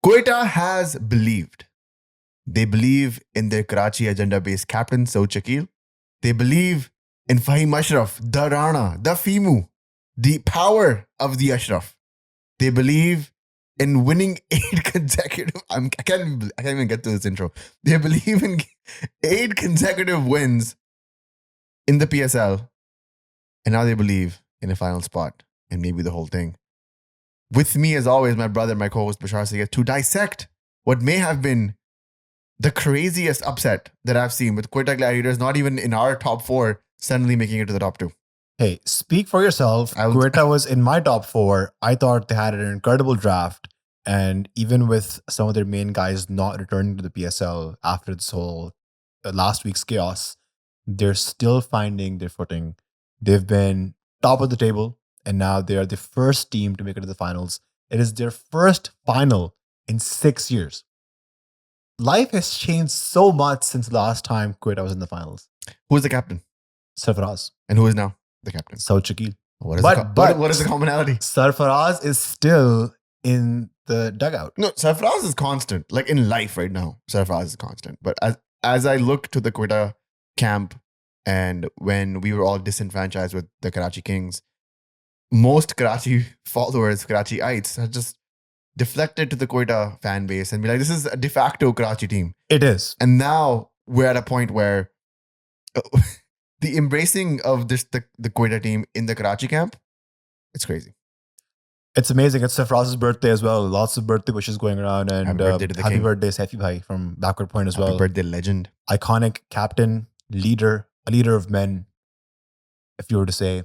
Quetta has believed. They believe in their Karachi agenda-based captain, Saud Shakeel. They believe in Fahim Ashraf, the Rana, the Fimu, the power of the Ashraf. They believe in winning 8 consecutive. I can't even get to this intro. They believe in 8 consecutive wins in the PSL, and now they believe in a final spot and maybe the whole thing. With me, as always, my brother, my co-host Bashar Sayed, to dissect what may have been the craziest upset that I've seen with Quetta Gladiators, not even in our top 4, suddenly making it to the top 2. Hey, speak for yourself. Quetta was in my top 4. I thought they had an incredible draft. And even with some of their main guys not returning to the PSL after this whole last week's chaos, they're still finding their footing. They've been top of the table, and now they are the first team to make it to the finals. It is their first final in 6 years. Life has changed so much since the last time Quetta was in the finals. Who is the captain? Sarfaraz. And who is now the captain? Saud Shakeel. What is the commonality? Sarfaraz is still in the dugout. No, Sarfaraz is constant. Like in life right now, Sarfaraz is constant. But as I look to the Quetta camp, and when we were all disenfranchised with the Karachi Kings, most Karachi followers, Karachiites, are just deflected to the Quetta fan base and be like, this is a de facto Karachi team. It is. And now we're at a point where the embracing of the Quetta team in the Karachi camp, it's crazy. It's amazing. It's Sarfaraz's birthday as well. Lots of birthday wishes going around. And happy birthday, Saifi Bhai from Backward Point as well. Happy birthday, legend. Iconic captain, leader, a leader of men, if you were to say.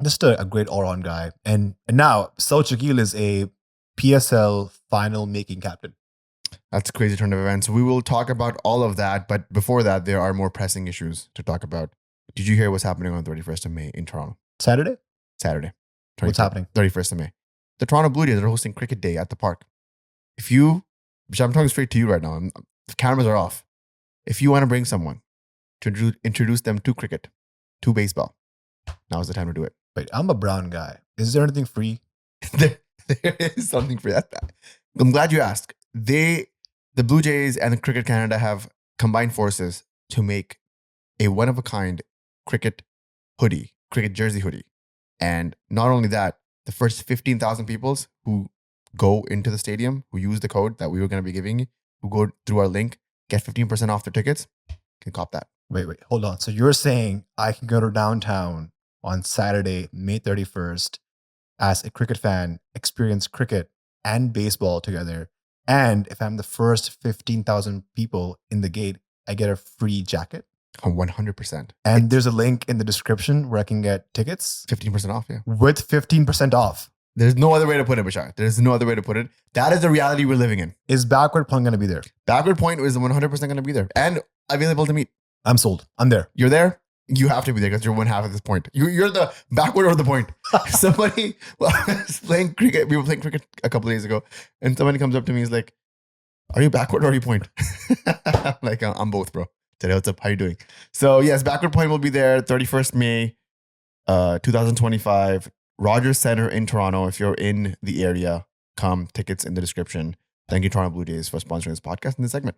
Just a great all-round guy. And now, Saud Shakeel is a PSL final-making captain. That's a crazy turn of events. We will talk about all of that. But before that, there are more pressing issues to talk about. Did you hear what's happening on 31st of May in Toronto? Saturday. What's happening? 31st of May. The Toronto Blue Jays are hosting Cricket Day at the park. I'm talking straight to you right now. The cameras are off. If you want to bring someone to introduce them to cricket, to baseball, now is the time to do it. Wait, I'm a brown guy. Is there anything free? there is something free. I'm glad you asked. The Blue Jays and the Cricket Canada have combined forces to make a one-of-a-kind cricket jersey hoodie. And not only that, the first 15,000 people who go into the stadium, who use the code that we were going to be giving you, who go through our link, get 15% off their tickets, can cop that. Wait, hold on. So you're saying I can go to downtown on Saturday, May 31st, as a cricket fan, experience cricket and baseball together. And if I'm the first 15,000 people in the gate, I get a free jacket? 100%. And there's a link in the description where I can get tickets. 15% off, yeah. With 15% off. There's no other way to put it, Bashar. There's no other way to put it. That is the reality we're living in. Is Backward Point going to be there? Backward Point is 100% going to be there. And available to meet. I'm sold. I'm there. You're there? You have to be there because you're one half at this point. You're the backward or the point. Somebody was playing cricket. We were playing cricket a couple of days ago. And somebody comes up to me and is like, are you backward or are you point? I'm like, I'm both, bro. Today, what's up? How you doing? So yes, Backward Point will be there 31st May, 2025. Rogers Center in Toronto. If you're in the area, come. Tickets in the description. Thank you, Toronto Blue Jays, for sponsoring this podcast and this segment.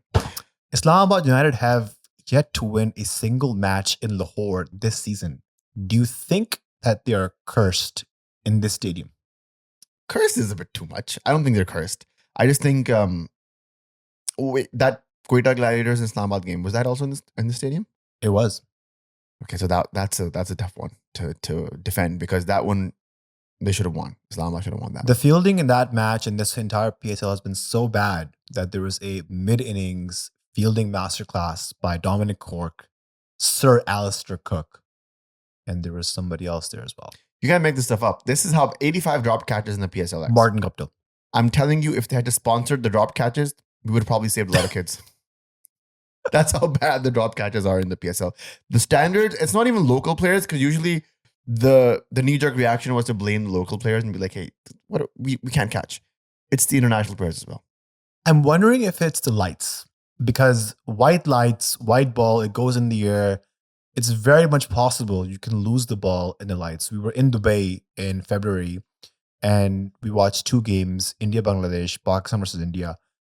Islamabad United have yet to win a single match in Lahore this season. Do you think that they are cursed in this stadium? Cursed is a bit too much. I don't think they're cursed. I just think that Quetta Gladiators and Islamabad game, was that also in the stadium? It was. Okay, so that's a tough one to defend because that one they should have won. Islamabad should have won that. The fielding in that match and this entire PSL has been so bad that there was a mid-innings fielding masterclass by Dominic Cork, Sir Alistair Cook, and there was somebody else there as well. You can't make this stuff up. This is how 85 drop catches in the PSLX. Martin Guptill. I'm telling you, if they had to sponsor the drop catches, we would have probably saved a lot of kids. That's how bad the drop catches are in the PSL. The standard, it's not even local players because usually the knee-jerk reaction was to blame the local players and be like, hey, we can't catch. It's the international players as well. I'm wondering if it's the lights because white lights, white ball, it goes in the air. It's very much possible you can lose the ball in the lights. We were in Dubai in February and we watched 2 games, India, Bangladesh, Pakistan versus India,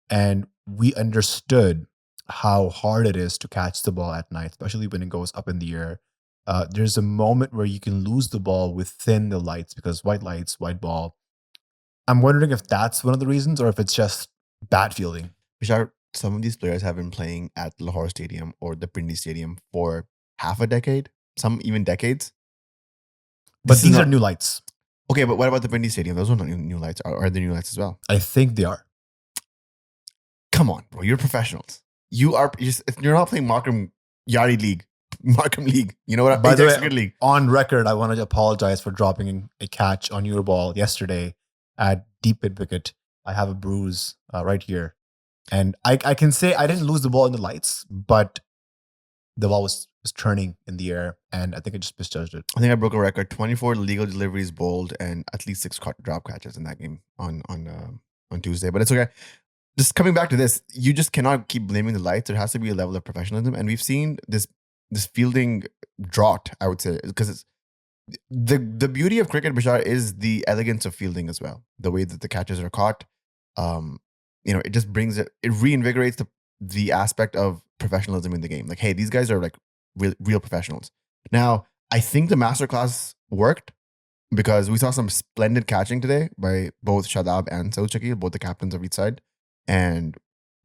and we understood how hard it is to catch the ball at night, especially when it goes up in the air. There's a moment where you can lose the ball within the lights because white lights, white ball. I'm wondering if that's one of the reasons or if it's just bad fielding. Bishar, some of these players have been playing at Lahore Stadium or the Pindi Stadium for half a decade, some even decades. But This is these are not- new lights. Okay, but what about the Pindi Stadium? Those are not new lights. Are they new lights as well? I think they are. Come on, bro. You're professionals. You're not playing Markham Yari League. Markham League. You know what? By the Apex way, Cricket League. on record, I want to apologize for dropping in a catch on your ball yesterday at deep mid wicket. I have a bruise right here. And I can say I didn't lose the ball in the lights, but the ball was turning in the air, and I think I just misjudged it. I think I broke a record: 24 legal deliveries bowled and at least 6 drop catches in that game on Tuesday. But it's okay. Just coming back to this, you just cannot keep blaming the lights. There has to be a level of professionalism, and we've seen this fielding drought, I would say, because it's the beauty of cricket, Bashar, is the elegance of fielding as well. The way that the catches are caught, it just it reinvigorates the aspect of professionalism in the game. Like, hey, these guys are like real professionals. Now, I think the masterclass worked because we saw some splendid catching today by both Shadab and Saud Shakeel, both the captains of each side. And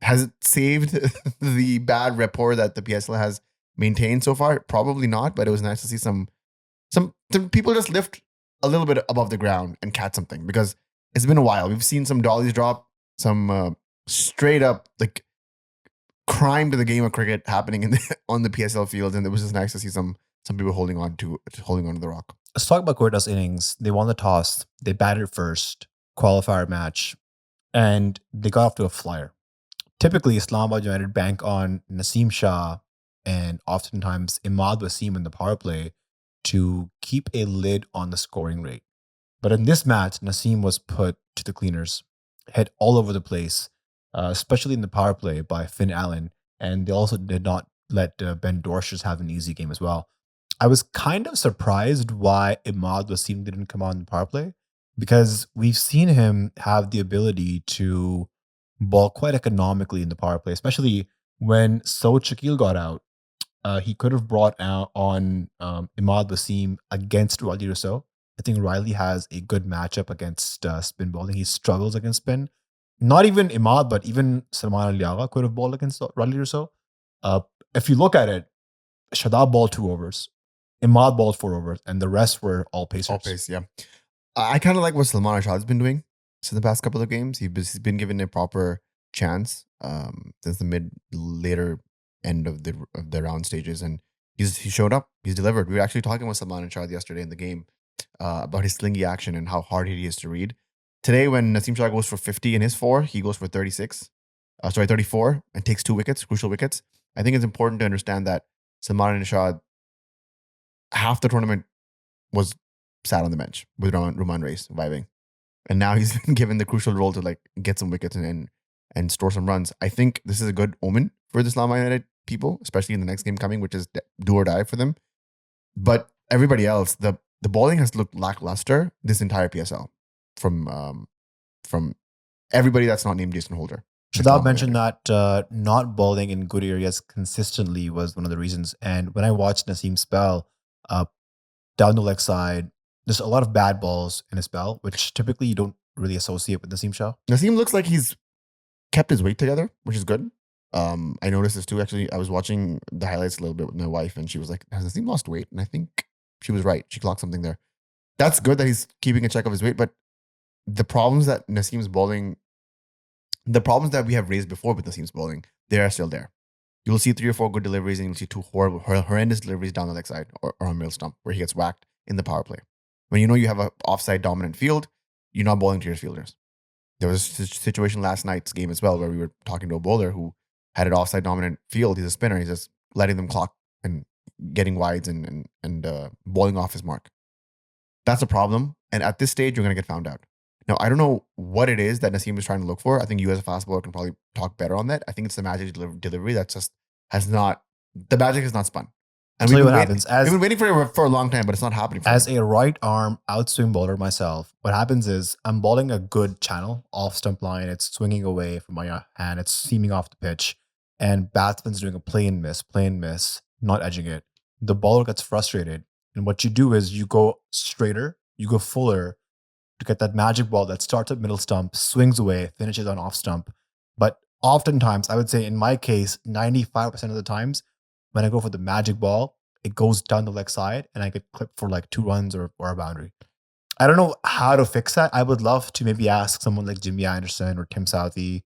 has it saved the bad rapport that the PSL has maintained so far? Probably not, but it was nice to see some people just lift a little bit above the ground and catch something, because it's been a while. We've seen some dollies drop, some straight up like crime to the game of cricket happening on the PSL field, and it was just nice to see some people holding on to the rock. Let's talk about Quetta's innings. They won the toss. They batted first, qualifier match, and they got off to a flyer. Typically, Islamabad United bank on Naseem Shah and oftentimes Imad Wasim in the power play to keep a lid on the scoring rate. But in this match, Naseem was put to the cleaners, hit all over the place, especially in the power play by Finn Allen. And they also did not let Ben Dorshers have an easy game as well. I was kind of surprised why Imad Wasim didn't come on the power play, because we've seen him have the ability to ball quite economically in the power play, especially when Saud Shakeel got out. He could have brought out on Imad Wasim against Riley Rousseau. I think Riley has a good matchup against spin bowling. He struggles against spin. Not even Imad, but even Salman Al-Liaga could have bowled against Riley Rousseau. If you look at it, Shadab bowled 2 overs, Imad bowled 4 overs, and the rest were all pacers. All pace, yeah. I kind of like what Salman Rashad has been doing since the past couple of games. He's been given a proper chance since the later end of the round stages, and he showed up. He's delivered. We were actually talking with Salman Rashad yesterday in the game about his slingy action and how hard he is to read. Today, when Naseem Shah goes for 50 in his 4, he goes for 34, and takes 2 wickets, crucial wickets. I think it's important to understand that Salman Rashad, half the tournament was sat on the bench with Ruman Reis vibing, and now he's been given the crucial role to like get some wickets and store some runs. I think this is a good omen for the Islamabad United people, especially in the next game coming, which is do or die for them. But everybody else, the bowling has looked lackluster this entire PSL from everybody that's not named Jason Holder. Shadab mentioned that not bowling in good areas consistently was one of the reasons. And when I watched Naseem spell down the leg side, there's a lot of bad balls in his spell, which typically you don't really associate with Naseem Shah. Naseem looks like he's kept his weight together, which is good. I noticed this too. Actually, I was watching the highlights a little bit with my wife, and she was like, "Has Naseem lost weight?" And I think she was right. She clocked something there. That's good that he's keeping a check of his weight, but the problems that Naseem's bowling, the problems that we have raised before with Naseem's bowling, they are still there. You'll see 3 or 4 good deliveries, and you'll see 2 horrendous deliveries down the leg side or on middle stump where he gets whacked in the power play. When you know you have an offside dominant field, you're not bowling to your fielders. There was a situation last night's game as well where we were talking to a bowler who had an offside dominant field. He's a spinner. He's just letting them clock and getting wides and bowling off his mark. That's a problem. And at this stage, you're going to get found out. Now, I don't know what it is that Naseem is trying to look for. I think you as a fast bowler can probably talk better on that. I think it's the magic delivery that just the magic has not spun. And Tell we've you been, what waiting, happens. we've been waiting for a long time, but it's not happening for As him. a right arm outswing bowler myself, what happens is I'm bowling a good channel off stump line. It's swinging away from my hand. It's seaming off the pitch. And batsman's doing a plain miss, not edging it. The bowler gets frustrated. And what you do is you go straighter, you go fuller to get that magic ball that starts at middle stump, swings away, finishes on off stump. But oftentimes, I would say in my case, 95% of the times, when I go for the magic ball, it goes down the leg side and I get clipped for like 2 runs or a boundary. I don't know how to fix that. I would love to maybe ask someone like Jimmy Anderson or Tim Southey,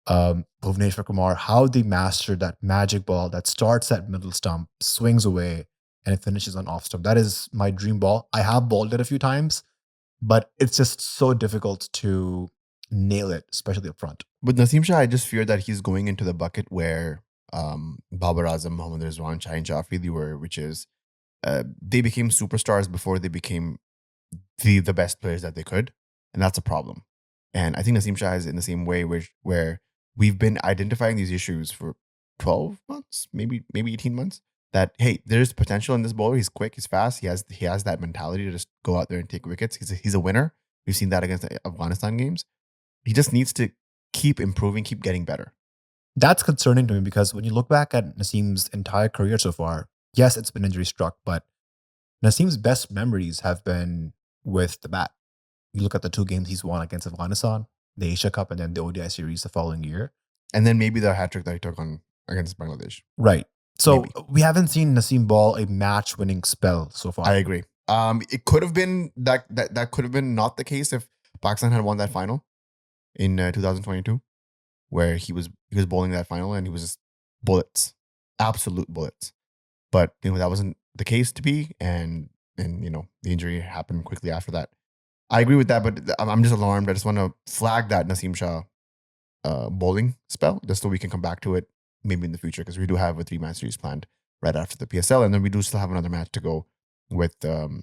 Bhuvneshwar Kumar, how they mastered that magic ball that starts at middle stump, swings away, and it finishes on off stump. That is my dream ball. I have bowled it a few times, but it's just so difficult to nail it, especially up front. With Naseem Shah, I just fear that he's going into the bucket where Babar Azam, Mohammad Rizwan, Shaheen Jafri were, which is they became superstars before they became the best players that they could, and that's a problem. And I think Naseem Shah is in the same way, where we've been identifying these issues for 12 months, maybe 18 months. That hey, there's potential in this bowler. He's quick, he's fast. He has that mentality to just go out there and take wickets. He's a winner. We've seen that against the Afghanistan games. He just needs to keep improving, keep getting better. That's concerning to me because when you look back at Naseem's entire career so far, yes, it's been injury struck, but Naseem's best memories have been with the bat. You look at the 2 games he's won against Afghanistan, the Asia Cup, and then the ODI series the following year. And then maybe the hat trick that he took on against Bangladesh. Right. So Maybe. we haven't seen Naseem ball a match-winning spell so far. I agree. It could have been that could have been not the case if Pakistan had won that final in 2022, where he was bowling that final and he was just bullets, absolute bullets. But that wasn't the case to be, and the injury happened quickly after that. I agree with that, but I'm just alarmed. I just want to flag that Naseem Shah bowling spell just so we can come back to it maybe in the future, because we do have a 3-match series planned right after the PSL, and then we do still have another match to go with the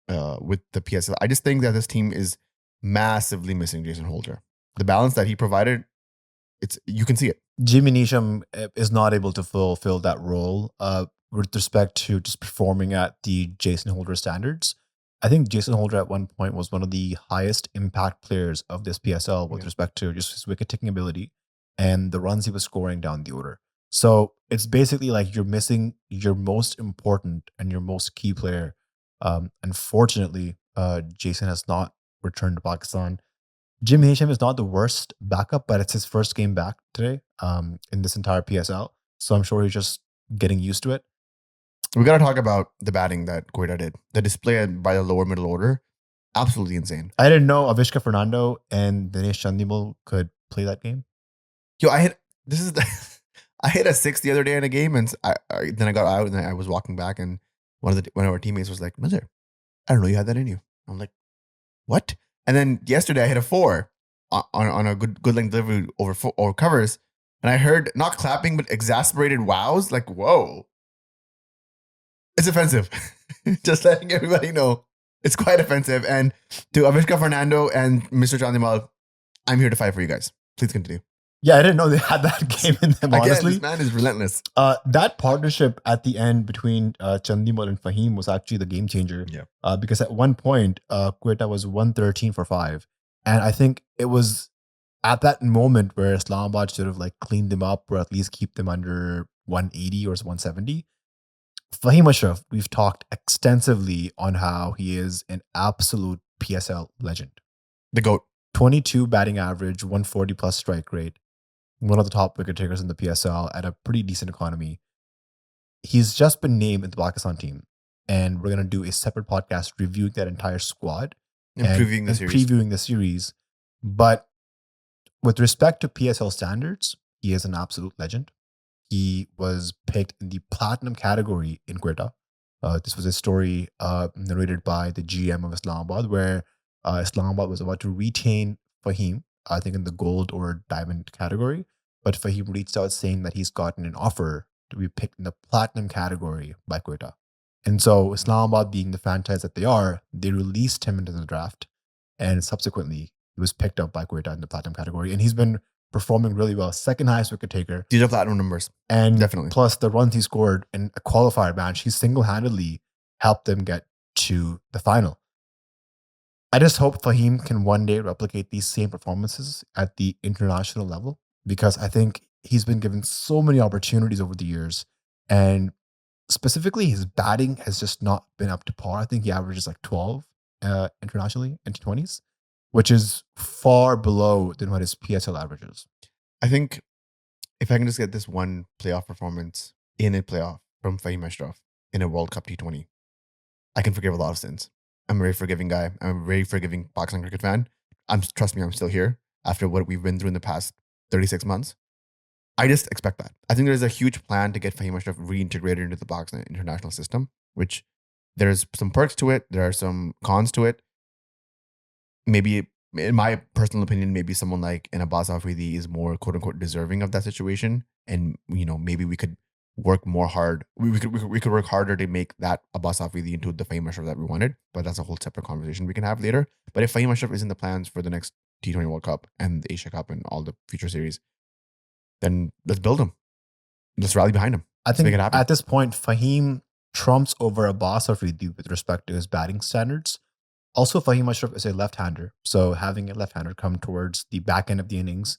PSL. I just think that this team is massively missing Jason Holder. The balance that he provided, you can see it. Jimmy Neesham is not able to fulfill that role with respect to just performing at the Jason Holder standards. I think Jason Holder at one point was one of the highest impact players of this PSL with respect to just his wicket taking ability and the runs he was scoring down the order. So it's basically like you're missing your most important and your most key player. Unfortunately, Jason has not returned to Pakistan. Jim Neesham is not the worst backup, but it's his first game back today in this entire PSL. So I'm sure he's just getting used to it. We got to talk about the batting that Quetta did. The display by the lower middle order, absolutely insane. I didn't know Avishka Fernando and Dinesh Chandimal could play that game. Yo, I hit a 6 the other day in a game, and then I got out and I was walking back, and one of our teammates was like, "Nazar, I don't know you had that in you." I'm like, "What?" And then yesterday I hit a 4 on a good length delivery over covers, and I heard not clapping but exasperated wows. Like, whoa, it's offensive. Just letting everybody know, it's quite offensive. And to Avishka Fernando and Mr. Chandimal, I'm here to fight for you guys. Please continue. Yeah, I didn't know they had that game in them, honestly. This man is relentless. That partnership at the end between Chandimal and Fahim was actually the game changer. Yeah. Because at one point, Quetta was 113 for 5. And I think it was at that moment where Islamabad should have like cleaned them up or at least keep them under 180 or 170. Fahim Ashraf, we've talked extensively on how he is an absolute PSL legend. The GOAT. 22 batting average, 140 plus strike rate. One of the top wicket takers in the PSL at a pretty decent economy. He's just been named in the Pakistan team. And we're going to do a separate podcast reviewing that entire squad. And previewing the series. But with respect to PSL standards, he is an absolute legend. He was picked in the platinum category in Quetta. This was a story narrated by the GM of Islamabad, where Islamabad was about to retain Fahim, I think in the gold or diamond category. But Fahim reached out saying that he's gotten an offer to be picked in the platinum category by Quetta. And so Islamabad, being the franchise that they are, they released him into the draft. And subsequently, he was picked up by Quetta in the platinum category. And he's been performing really well. Second highest wicket taker. These are platinum numbers. And Definitely. plus the runs he scored in a qualifier match, he single-handedly helped them get to the final. I just hope Fahim can one day replicate these same performances at the international level, because I think he's been given so many opportunities over the years, and specifically his batting has just not been up to par. I think he averages like 12 internationally in T20s, which is far below than what his PSL averages. I think if I can just get this one playoff performance in a playoff from Fahim Ashraf in a World Cup T20, I can forgive a lot of sins. I'm a very forgiving guy. I'm a very forgiving Pakistan cricket fan. Trust me, I'm still here after what we've been through in the past 36 months. I just expect that. I think there's a huge plan to get Fahim Ashraf reintegrated into the Pakistan international system, which there's some perks to it. There are some cons to it. Maybe, in my personal opinion, maybe someone like an Abbas Afridi is more quote unquote deserving of that situation. And, maybe we could work more hard. We could work harder to make that Abbas Afridi into the Fahim Ashraf that we wanted. But that's a whole separate conversation we can have later. But if Fahim Ashraf is in the plans for the next T20 World Cup and the Asia Cup and all the future series, then let's build him. Let's rally behind him. I think at this point, Fahim trumps over Abbas Afridi with respect to his batting standards. Also, Fahim Ashraf is a left-hander, so having a left-hander come towards the back end of the innings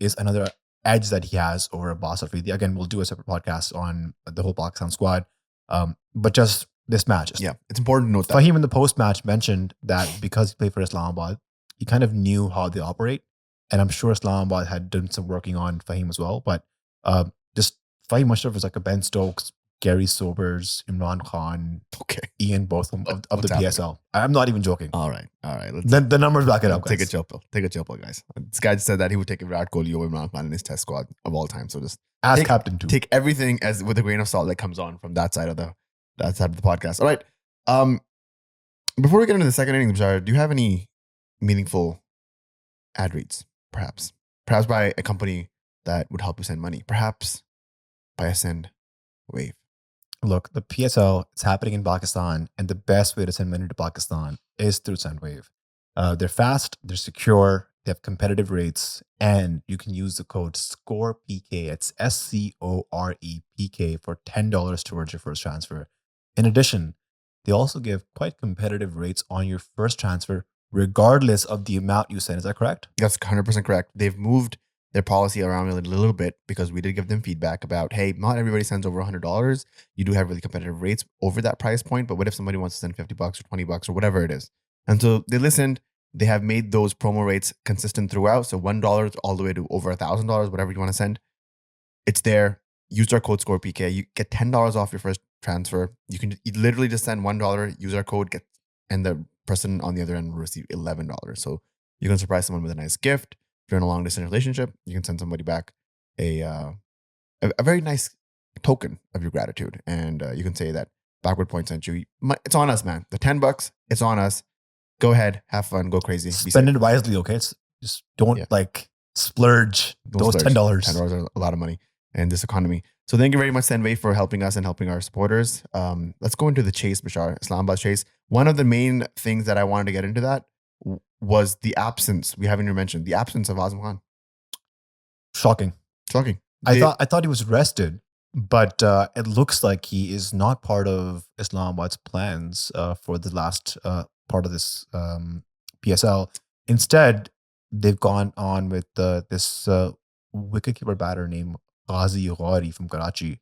is another edge that he has over Abbas Afridi. Again, we'll do a separate podcast on the whole Pakistan squad, but just this match. Yeah, it's important to note that. Fahim in the post-match mentioned that because he played for Islamabad, he kind of knew how they operate, and I'm sure Islamabad had done some working on Fahim as well, but just Fahim Ashraf is like a Ben Stokes, Gary Sobers, Imran Khan, Ian Botham of the PSL. I'm not even joking. All right. The numbers back it up, guys. Take a chill pill, guys. This guy just said that he would take a Virat Kohli over Imran Khan in his test squad of all time. So just captain too. Take everything as with a grain of salt that comes on from that side of the podcast. All right. Before we get into the second inning, Bashar, do you have any meaningful ad reads? Perhaps by a company that would help you send money. Perhaps by a Sendwave. Look, the PSL is happening in Pakistan, and the best way to send money to Pakistan is through Sendwave. They're fast, they're secure, they have competitive rates, and you can use the code SCOREPK. It's SCOREPK for $10 towards your first transfer. In addition, they also give quite competitive rates on your first transfer, regardless of the amount you send. Is that correct? That's 100% correct. They've moved their policy around a little bit because we did give them feedback about, hey, not everybody sends over $100. You do have really competitive rates over that price point, but what if somebody wants to send $50 or $20 or whatever it is? And so they listened. They have made those promo rates consistent throughout. So $1 all the way to over $1,000, whatever you want to send. It's there. Use our code SCOREPK. You get $10 off your first transfer. You literally just send $1, use our code, and the person on the other end will receive $11. So you can surprise someone with a nice gift. If you're in a long distance relationship, you can send somebody back a very nice token of your gratitude. And you can say that Backward Point sent you. It's on us, man. The $10, it's on us. Go ahead, have fun, go crazy. Spend it wisely, okay? Just don't splurge those $10. $10 are a lot of money in this economy. So thank you very much, Sendwave, for helping us and helping our supporters. Let's go into the chase, Bashar. Islamabad chase. One of the main things that I wanted to get into that was the absence. We haven't even mentioned the absence of Azam Khan. Shocking. I thought he was rested, but it looks like he is not part of Islamabad's plans for the last part of this PSL. Instead, they've gone on with this wicketkeeper batter named Ghazi Ghari from Karachi.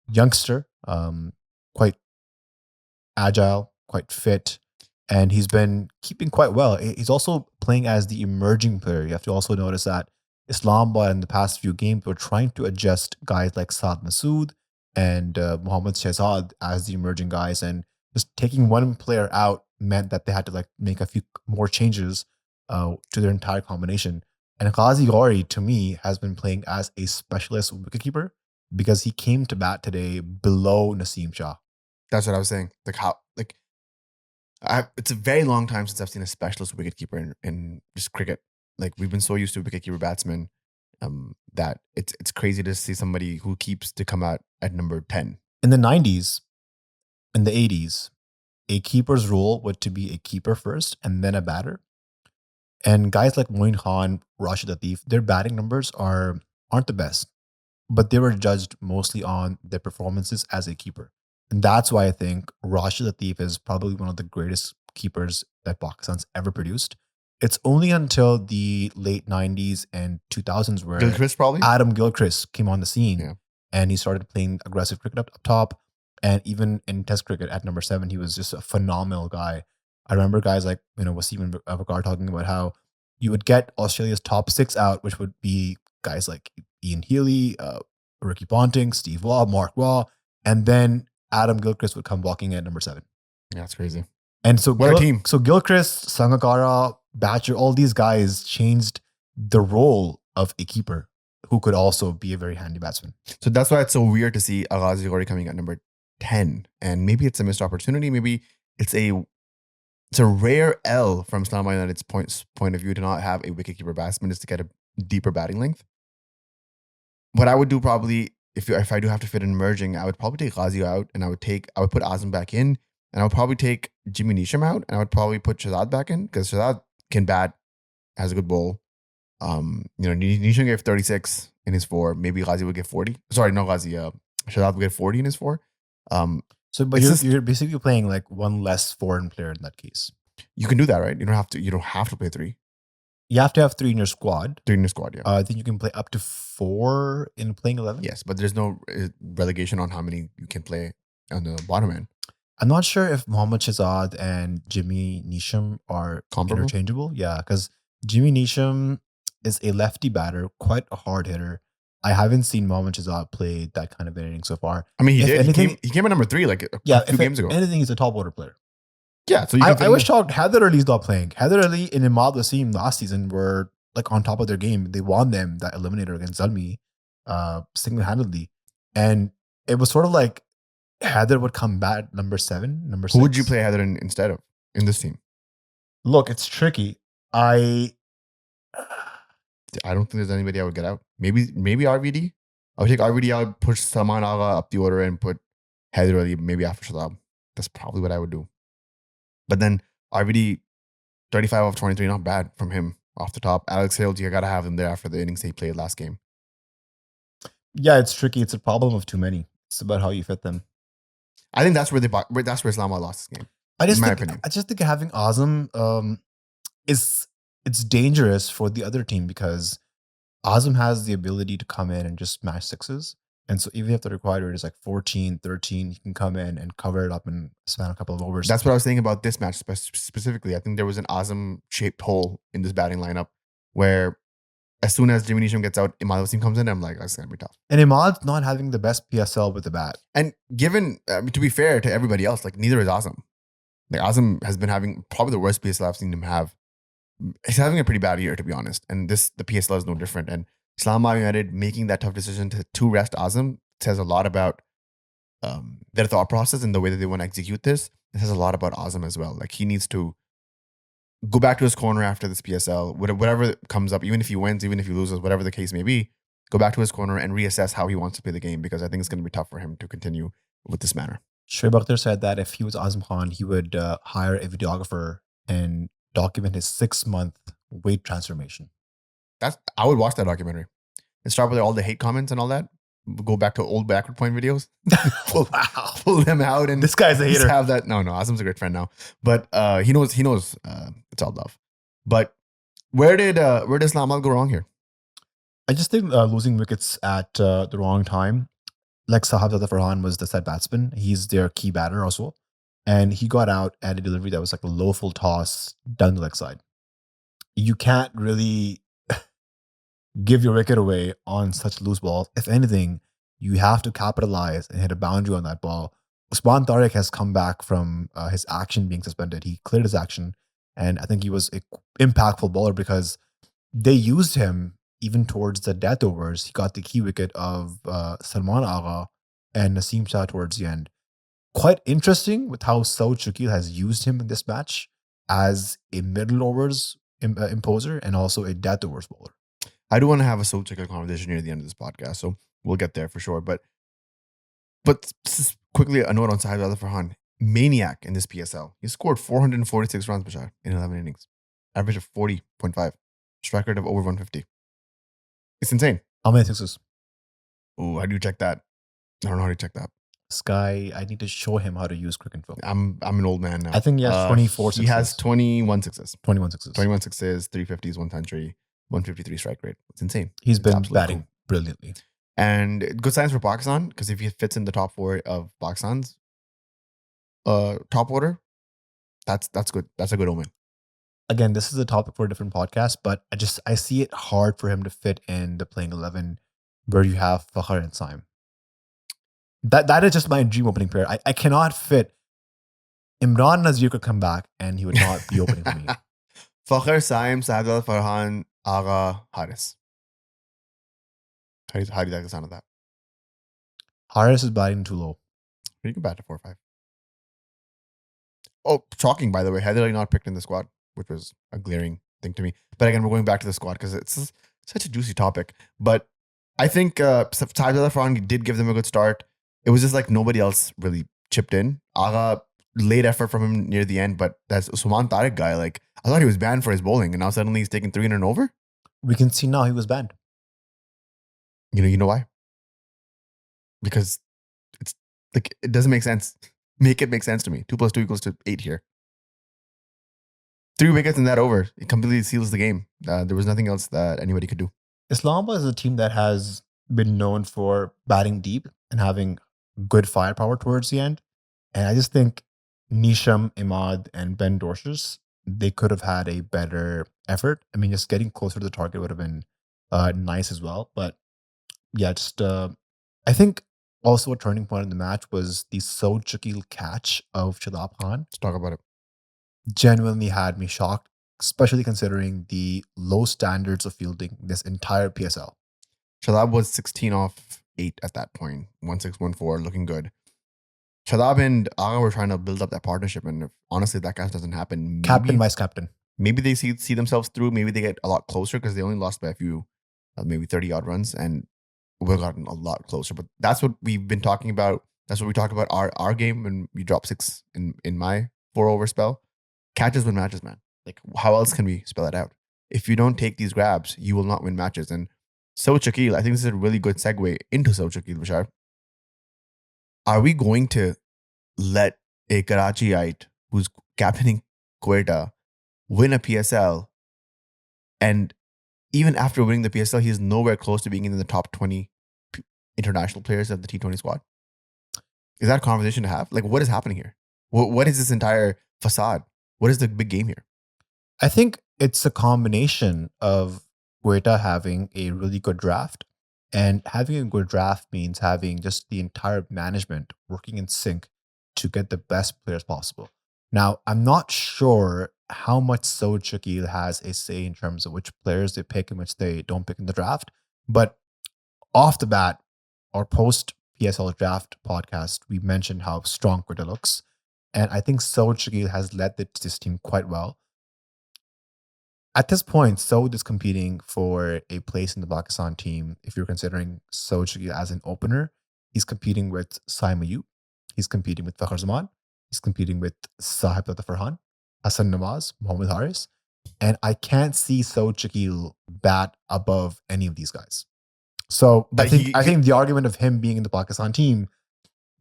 Youngster, quite agile, quite fit, and he's been keeping quite well. He's also playing as the emerging player. You have to also notice that Islamabad in the past few games were trying to adjust guys like Saad Masood and Mohammad Shehzad as the emerging guys, and just taking one player out meant that they had to make a few more changes to their entire combination. And Ghazi Ghari, to me, has been playing as a specialist wicketkeeper because he came to bat today below Naseem Shah. That's what I was saying. It's a very long time since I've seen a specialist wicketkeeper in just cricket. We've been so used to wicketkeeper batsmen that it's crazy to see somebody who keeps to come out at number 10. In the 90s, in the 80s, a keeper's role was to be a keeper first and then a batter. And guys like Moin Khan, Rashid Latif, their batting numbers aren't the best, but they were judged mostly on their performances as a keeper. And that's why I think Rashid Latif is probably one of the greatest keepers that Pakistan's ever produced. It's only until the late 90s and 2000s where Gilchrist probably? Adam Gilchrist came on the scene, Yeah. and he started playing aggressive cricket up top. And even in Test cricket at number 7, he was just a phenomenal guy. I remember guys like, Wasim Avakar talking about how you would get Australia's top 6 out, which would be guys like Ian Healy, Ricky Ponting, Steve Waugh, Mark Waugh, and then Adam Gilchrist would come walking at number 7. Yeah, that's crazy. And so What a team. So Gilchrist, Sangakkara, Batcher, all these guys changed the role of a keeper who could also be a very handy batsman. So that's why it's so weird to see Aghazi Ghori coming at number 10. And maybe it's a missed opportunity. Maybe it's a rare L from Islamabad United's point of view to not have a wicketkeeper batsman just to get a deeper batting length. What I would do probably, if I do have to fit in merging, I would probably take Ghazi out and I would put Azam back in, and I would probably take Jimmy Neesham out, and I would probably put Shahzad back in because Shahzad can bat, has a good bowl. Neesham gave 36 in his 4. Maybe Ghazi would get 40. Sorry, no Ghazi. Shahzad would get 40 in his 4. But you're basically playing like one less foreign player in that case. You can do that, right? You don't have to play 3. You have to have 3 in your squad. 3 in your squad, yeah. I think you can play up to 4 in playing 11. Yes, but there's no relegation on how many you can play on the bottom end. I'm not sure if Mohammad Shahzad and Jimmy Neesham are Comparable? interchangeable. Yeah, because Jimmy Neesham is a lefty batter, quite a hard hitter. I haven't seen Mohammad Shahzad play that kind of inning so far. I mean, he If did. anything- He came at number 3 like a few games ago. Anything, he's a top order player. Yeah, so I was shocked Heather Ali's not playing. Heather Ali and Imad Wasim last season were like on top of their game. They won them that eliminator against Zalmi single-handedly. And it was sort of like Heather would come back at number 7, number 6. Who would you play Heather instead of in this team? Look, it's tricky. I don't think there's anybody I would get out. Maybe RVD. I would take RVD out, push Salman Agha up the order, and put Heather Ali maybe after Shadab. That's probably what I would do. But then RVD, 35 off 23, not bad from him off the top. Alex Hales, you got to have him there after the innings he played last game. Yeah, it's tricky. It's a problem of too many. It's about how you fit them. I think that's where Islamabad lost this game. I just think having Azam it's dangerous for the other team because Azam has the ability to come in and just smash sixes. And so even if the required rate is like 14, 13, he can come in and cover it up and span a couple of overs. That's what I was saying about this match specifically. I think there was an Azam-shaped hole in this batting lineup where as soon as Jimmy Neesham gets out, Imad Wasim comes in, I'm like, that's going to be tough. And Imad's not having the best PSL with the bat. And given, to be fair to everybody else, like neither is Azam. Like Azam has been having probably the worst PSL I've seen him have. He's having a pretty bad year, to be honest. And the PSL is no different. And Islamabad United making that tough decision to rest Azam says a lot about their thought process and the way that they want to execute this. It says a lot about Azam as well. Like he needs to go back to his corner after this PSL, whatever comes up, even if he wins, even if he loses, whatever the case may be, go back to his corner and reassess how he wants to play the game because I think it's going to be tough for him to continue with this manner. Shoaib Akhtar said that if he was Azam Khan, he would hire a videographer and document his 6-month weight transformation. I would watch that documentary and start with all the hate comments and all that. Go back to old backward point videos. Pull them out and this guy's a hater. Have that. No, Azam's a great friend now, but he knows it's all love. But where did Islamabad go wrong here? I just think losing wickets at the wrong time. Like Sahab Farhan was the set batsman. He's their key batter also. And he got out at a delivery that was like a low full toss down the leg side. You can't really give your wicket away on such loose balls. If anything, you have to capitalize and hit a boundary on that ball. Usman Tariq has come back from his action being suspended. He cleared his action. And I think he was an impactful bowler because they used him even towards the death overs. He got the key wicket of Salman Agha and Naseem Shah towards the end. Quite interesting with how Saud Shakeel has used him in this match as a middle overs imposer and also a death overs bowler. I do want to have a Saud Shakeel conversation near the end of this podcast, so we'll get there for sure. But quickly, a note on Sahib Farhan. Maniac in this PSL. He scored 446 runs, Bashar, in 11 innings. average of 40.5, strike rate of over 150. It's insane. How many sixes? Oh, how do you check that? I don't know how to check that. This guy, I need to show him how to use Quick Info. I'm an old man now. I think he has 24 He has sixes. 21 sixes. 21 sixes. 21 sixes, 350s, 1 century, 153 strike rate. It's insane. He's It's been absolutely batting cool. brilliantly. And good signs for Pakistan, because if he fits in the top 4 of Pakistan's top order, that's good. That's a good omen. Again, this is a topic for a different podcast, but I see it hard for him to fit in the playing 11 where you have Fakhar and Saim. That is just my dream opening pair. I cannot fit. Imran Nazir could come back and he would not be opening for me. Fakhar, Saim, Saad, Farhan, Agha, Haris. How do you like the sound of that? Haris is batting too low. You can bat to 4-5. Oh, shocking, by the way. Heather not picked in the squad, which was a glaring thing to me. But again, we're going back to the squad because it's such a juicy topic. But I think Saad Farhan did give them a good start. It was just like nobody else really chipped in. Agha, late effort from him near the end, but that's Usman Tariq guy. Like, I thought he was banned for his bowling, and now suddenly he's taking 300 and over. We can see now he was banned. You know why? Because it's like it doesn't make sense. Make it make sense to me. 2 + 2 = 8 here. 3 wickets in that over. It completely seals the game. There was nothing else that anybody could do. Islamabad is a team that has been known for batting deep and having good firepower towards the end. And I just think Nisham, Imad, and Ben Dorshers, they could have had a better effort. I mean, just getting closer to the target would have been nice as well. But yeah, I think also a turning point in the match was the Saud Shakeel catch of Shadab Khan. Let's talk about it. Genuinely had me shocked, especially considering the low standards of fielding this entire PSL. Shadab was 16 off 8 at that point. 1-6-1-4, looking good. Shadab and Agha were trying to build up that partnership, and if, honestly, that catch doesn't happen. Captain, vice captain. Maybe they see themselves through. Maybe they get a lot closer because they only lost by a few, maybe 30 odd runs, and we've gotten a lot closer. But that's what we've been talking about. That's what we talk about our game when we drop 6 in my 4 over spell. Catches win matches, man. Like, how else can we spell it out? If you don't take these grabs, you will not win matches. And Saud Shakeel, I think this is a really good segue into Saud Shakeel, Bashar. Are we going to let a Karachiite who's captaining Quetta win a PSL, and even after winning the PSL, he is nowhere close to being in the top 20 international players of the T20 squad? Is that a conversation to have? Like, what is happening here? What is this entire facade? What is the big game here? I think it's a combination of Quetta having a really good draft, and having a good draft means having just the entire management working in sync to get the best players possible. Now, I'm not sure how much Saud Shakeel has a say in terms of which players they pick and which they don't pick in the draft, but off the bat, our post PSL draft podcast, we mentioned how strong Quetta looks. And I think Saud Shakeel has led this team quite well. At this point, Saud is competing for a place in the Pakistan team. If you're considering Saud Shakeel as an opener, he's competing with Saim Ayub. He's competing with Fakhar Zaman. He's competing with Sahib Farhan, Hassan Nawaz, Mohammad Haris. And I can't see Saud Shakeel bat above any of these guys. So But I think the argument of him being in the Pakistan team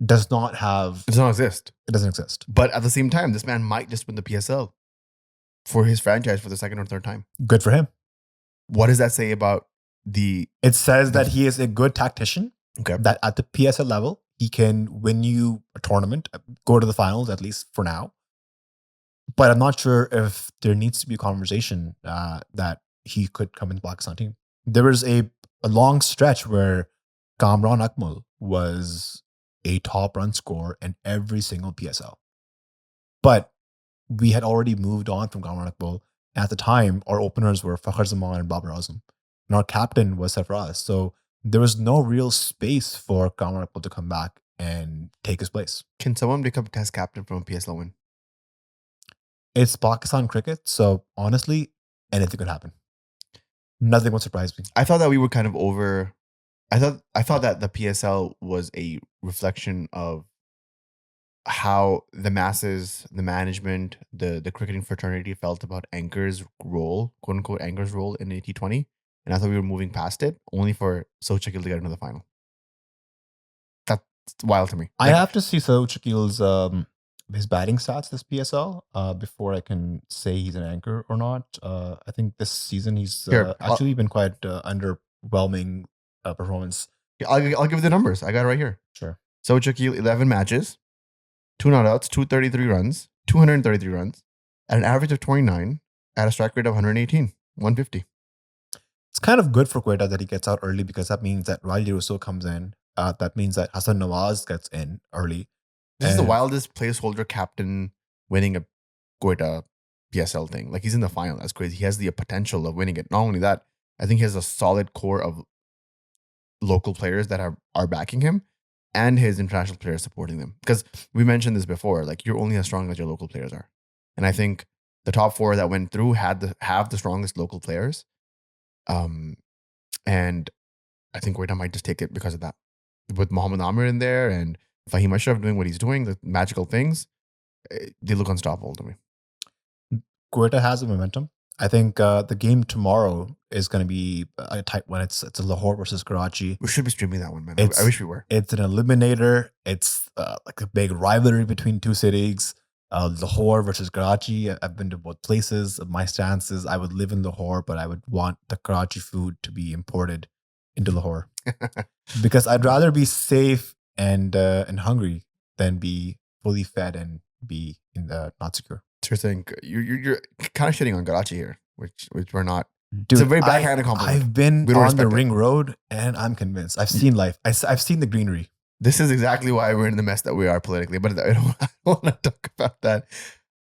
does not exist. It doesn't exist. But at the same time, this man might just win the PSL for his franchise for the 2nd or 3rd time. Good for him. What does that say about It says that he is a good tactician. Okay. That at the PSL level, he can win you a tournament, go to the finals, at least for now. But I'm not sure if there needs to be a conversation that he could come in the Pakistan team. There was a long stretch where Kamran Akmal was a top run scorer in every single PSL. But we had already moved on from Kamran Akmal. At the time, our openers were Fakhar Zaman and Babar Azam. And our captain was Sarfaraz. So there was no real space for Kamran Akmal to come back and take his place. Can someone become test captain from a PSL win? It's Pakistan cricket. So honestly, anything could happen. Nothing would surprise me. I thought that we were kind of over. I thought that the PSL was a reflection of how the masses, the management, the cricketing fraternity felt about Anchor's role, quote unquote Anchor's role in T20. And I thought we were moving past it, only for Saud Shakeel to get into the final. That's wild to me. I have to see Saud Shakeel's his batting stats this PSL before I can say he's an anchor or not. I think this season he's actually been quite underwhelming performance. I'll give the numbers. I got it right here. Sure. Saud Shakeel, 11 matches, 2 not outs, 233 runs, 233 runs, at an average of 29, at a strike rate of 118, 150. It's kind of good for Quetta that he gets out early because that means that Riley Russo comes in. That means that Hassan Nawaz gets in early. This is the wildest placeholder captain winning a Quetta PSL thing. Like, he's in the final. That's crazy. He has the potential of winning it. Not only that, I think he has a solid core of local players that are backing him and his international players supporting them. Because we mentioned this before, like, you're only as strong as your local players are. And I think the top 4 that went through have the strongest local players. And I think Quetta might just take it because of that. With Mohammad Amir in there and Fahim Ashraf doing what he's doing, the magical things, they look unstoppable to me. Quetta has the momentum. I think the game tomorrow is going to be a tight one. It's a Lahore versus Karachi. We should be streaming that one, man. I wish we were. It's an eliminator. It's like a big rivalry between two cities. Lahore versus Karachi. I've been to both places. My stance is I would live in Lahore, but I would want the Karachi food to be imported into Lahore because I'd rather be safe and hungry than be fully fed and be in the not secure. So you're kind of shitting on Karachi here, which we're not. Dude, it's a very backhanded compliment. I've been on the ring road and I'm convinced. I've seen life. I've seen the greenery. This is exactly why we're in the mess that we are politically, but I don't want to talk about that.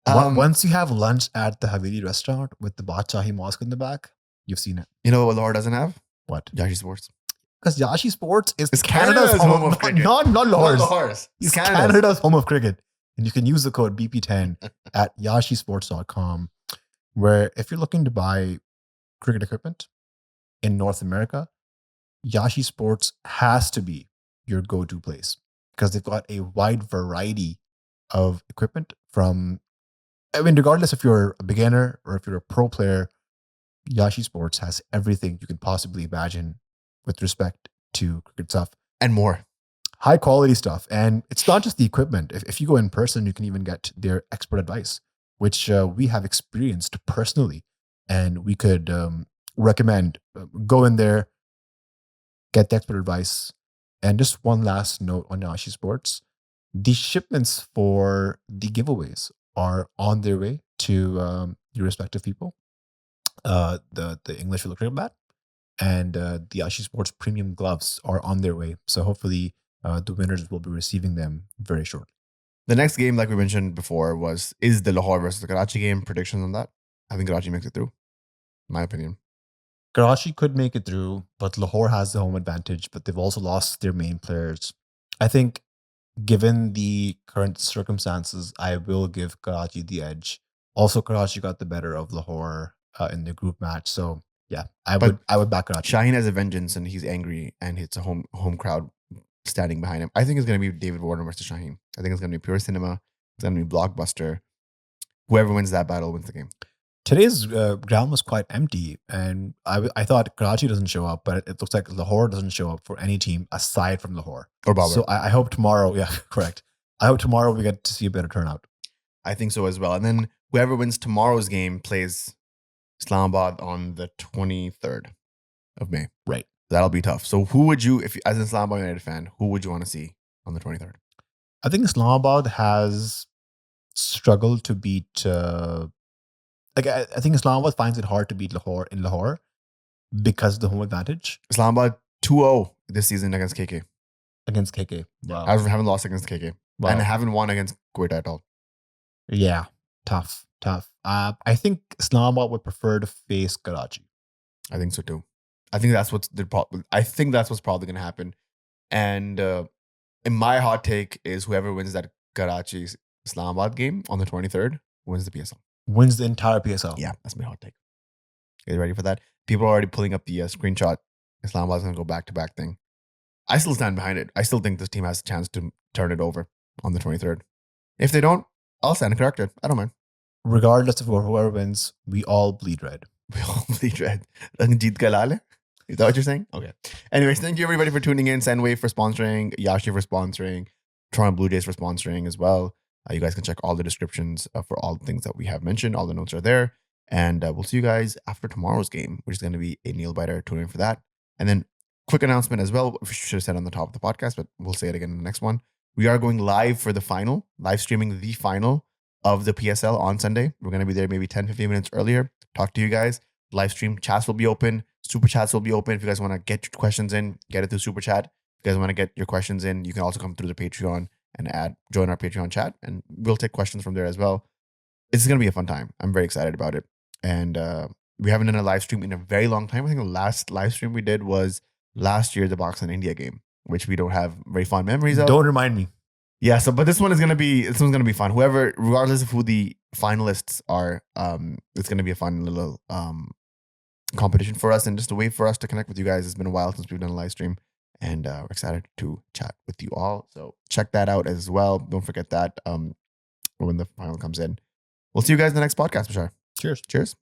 Once you have lunch at the Haveli restaurant with the Badshahi Mosque in the back, you've seen it. You know what Lahore doesn't have? What? Yashi Sports. Because Yashi Sports is Canada's home of cricket. Not Lahore's. It's Canada's home of cricket. And you can use the code BP10 at yashisports.com, where if you're looking to buy cricket equipment in North America, Yashi Sports has to be your go-to place because they've got a wide variety of equipment regardless if you're a beginner or if you're a pro player, Yashi Sports has everything you can possibly imagine with respect to cricket stuff. And more. High quality stuff. And it's not just the equipment. If you go in person, you can even get their expert advice, which we have experienced personally. And we could recommend go in there, get the expert advice. And just one last note on Yashi Sports. The shipments for the giveaways are on their way to your respective people. The English Field Cricket Bat and the Yashi Sports premium gloves are on their way. So hopefully the winners will be receiving them very shortly. The next game, like we mentioned before, is the Lahore versus the Karachi game. Predictions on that? I think Karachi makes it through, in my opinion. Karachi could make it through, but Lahore has the home advantage, but they've also lost their main players. I think given the current circumstances, I will give Karachi the edge. Also, Karachi got the better of Lahore in the group match. So yeah, I would back Karachi. Shaheen has a vengeance and he's angry and it's a home crowd standing behind him. I think it's going to be David Warner versus Shaheen. I think it's going to be pure cinema. It's going to be blockbuster. Whoever wins that battle wins the game. Today's ground was quite empty, and I thought Karachi doesn't show up, but it looks like Lahore doesn't show up for any team aside from Lahore. Or Babur. So I hope tomorrow, yeah, correct. I hope tomorrow we get to see a better turnout. I think so as well. And then whoever wins tomorrow's game plays Islamabad on the 23rd of May. Right. That'll be tough. So who would you, as an Islamabad United fan, who would you want to see on the 23rd? I think Islamabad has struggled to beat... I think Islamabad finds it hard to beat Lahore in Lahore because of the home advantage. Islamabad 2-0 this season against KK. Against KK. Wow. I haven't lost against KK. Wow. And I haven't won against Quetta at all. Yeah. Tough. I think Islamabad would prefer to face Karachi. I think so too. I think that's what's probably going to happen. And in my hot take is whoever wins that Karachi Islamabad game on the 23rd wins the PSL. Wins the entire PSL. Yeah, that's my hot take. Are you ready for that? People are already pulling up the screenshot. Islamabad's going to go back-to-back thing. I still stand behind it. I still think this team has a chance to turn it over on the 23rd. If they don't, I'll stand corrected. I don't mind. Regardless of whoever wins, we all bleed red. We all bleed red. Rang jeet ka laal hai? Is that what you're saying? Okay. Anyways, thank you everybody for tuning in. Sendwave for sponsoring, Yashi for sponsoring, Toronto Blue Jays for sponsoring as well. You guys can check all the descriptions for all the things that we have mentioned. All the notes are there. And we'll see you guys after tomorrow's game, which is going to be a nail biter. Tune in for that. And then quick announcement as well. We should have said on the top of the podcast, but we'll say it again in the next one. We are going live for the final, live streaming the final of the PSL on Sunday. We're going to be there maybe 10, 15 minutes earlier. Talk to you guys. Live stream chats will be open. Super chats will be open. If you guys want to get your questions in, get it through super chat. If you guys want to get your questions in, you can also come through the Patreon and join our Patreon chat, and we'll take questions from there as well. It's going to be a fun time. I'm very excited about it. And we haven't done a live stream in a very long time. I think the last live stream we did was last year, the Pakistan India game, which we don't have very fond memories of. Don't remind me. Yeah, but this one's gonna be fun. Whoever, regardless of who the finalists are, it's gonna be a fun little competition for us and just a way for us to connect with you guys. It's been a while since we've done a live stream, and we're excited to chat with you all. So check that out as well. Don't forget that when the final comes in. We'll see you guys in the next podcast, Bashar. Cheers. Cheers.